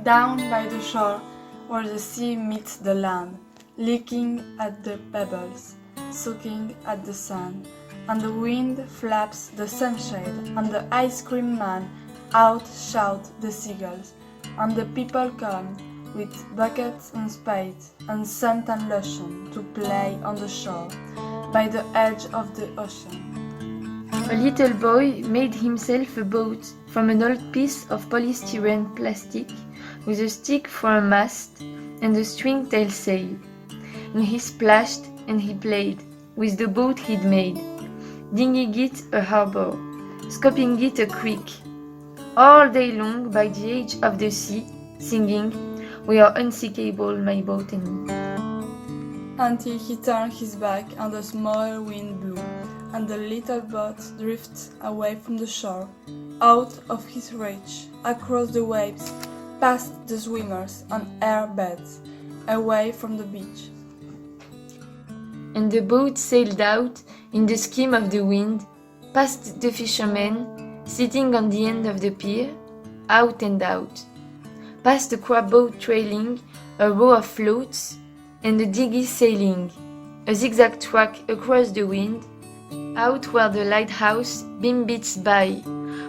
Down by the shore, where the sea meets the land, licking at the pebbles, soaking at the sand, and the wind flaps the sunshade, and the ice cream man out shout the seagulls, and the people come with buckets and spades and scent and lotion to play on the shore, by the edge of the ocean. A little boy made himself a boat from an old piece of polystyrene plastic with a stick for a mast and a string-tail sail. And he splashed and he played with the boat he'd made, dinging it a harbor, scoping it a creek, all day long by the edge of the sea, singing, "We are unsinkable, my boat and me." Until he turned his back and a small wind blew, and the little boat drifted away from the shore, out of his reach, across the waves, past the swimmers and air beds, away from the beach. And the boat sailed out in the skim of the wind, past the fishermen sitting on the end of the pier, out and out, past the crab boat trailing a row of floats, and the dinghy sailing, a zigzag track across the wind, out where the lighthouse beam beats by,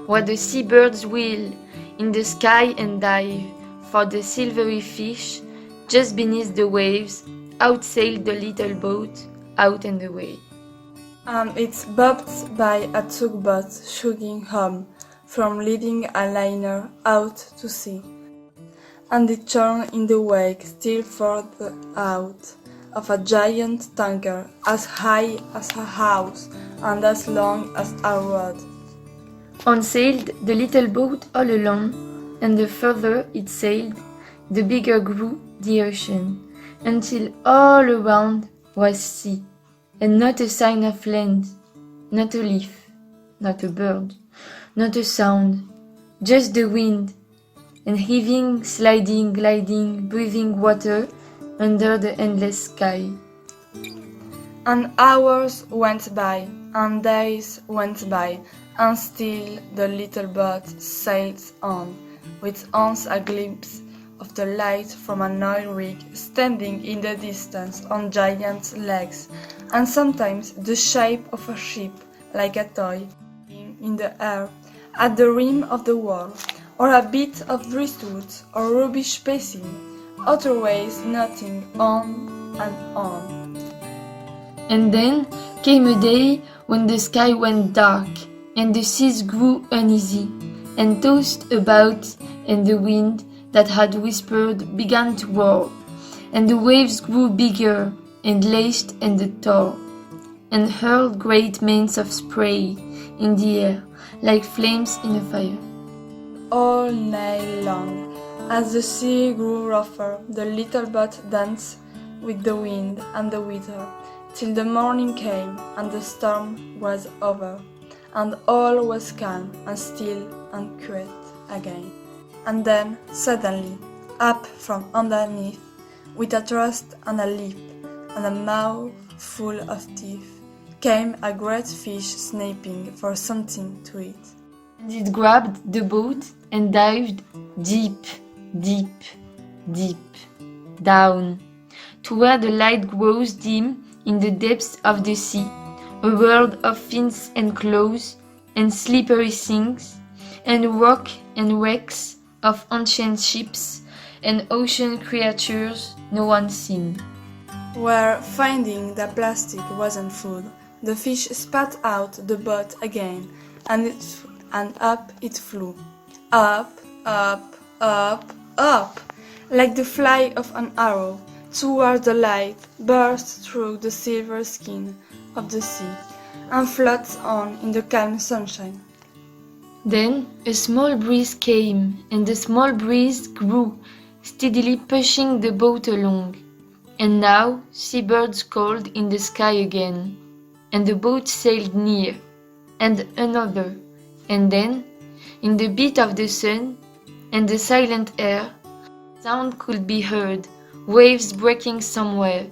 where the seabirds wheel in the sky and dive for the silvery fish, just beneath the waves, out sailed the little boat, out and away. And it's bobbed by a tugboat chugging home from leading a liner out to sea. And it churned in the wake still further out of a giant tanker as high as a house and as long as a road. On sailed the little boat all alone, and the further it sailed, the bigger grew the ocean, until all around was sea, and not a sign of land, not a leaf, not a bird, not a sound, just the wind, and heaving, sliding, gliding, breathing water under the endless sky. And hours went by, and days went by, and still the little boat sailed on, with once a glimpse of the light from an oil rig standing in the distance on giant legs, and sometimes the shape of a ship, like a toy, in the air, at the rim of the wall, or a bit of driftwood or rubbish pacing, otherwise nothing, on and on. And then came a day when the sky went dark, and the seas grew uneasy, and tossed about, and the wind that had whispered began to roar, and the waves grew bigger, and lashed and tore, and hurled great mains of spray in the air, like flames in a fire. All night long, as the sea grew rougher, the little boat danced with the wind and the weather, till the morning came and the storm was over, and all was calm and still and quiet again. And then, suddenly, up from underneath, with a thrust and a leap, and a mouth full of teeth, came a great fish snapping for something to eat. And it grabbed the boat and dived deep, deep, deep, down, to where the light grows dim in the depths of the sea, a world of fins and claws, and slippery things, and rock and wrecks of ancient ships, and ocean creatures no one seen. Where finding that plastic wasn't food, the fish spat out the boat again, and up it flew. Up, up, up, up, like the fly of an arrow, toward the light, burst through the silver skin of the sea, and floats on in the calm sunshine. Then a small breeze came, and the small breeze grew, steadily pushing the boat along. And now seabirds called in the sky again, and the boat sailed near, and another, and then, in the beat of the sun and the silent air, sound could be heard, waves breaking somewhere,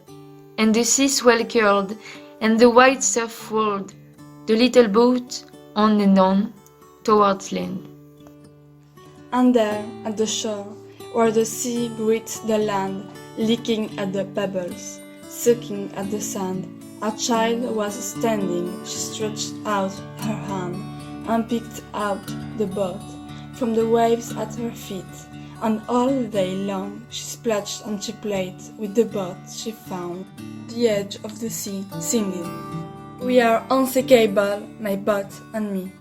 and the sea swell curled, and the white surf rolled, the little boat on, towards land. And there, at the shore, where the sea breathed the land, licking at the pebbles, sucking at the sand. A child was standing, she stretched out her hand and picked out the boat from the waves at her feet, and all day long she splashed and she played with the boat she found at the edge of the sea, singing, "We are unsinkable, my boat and me."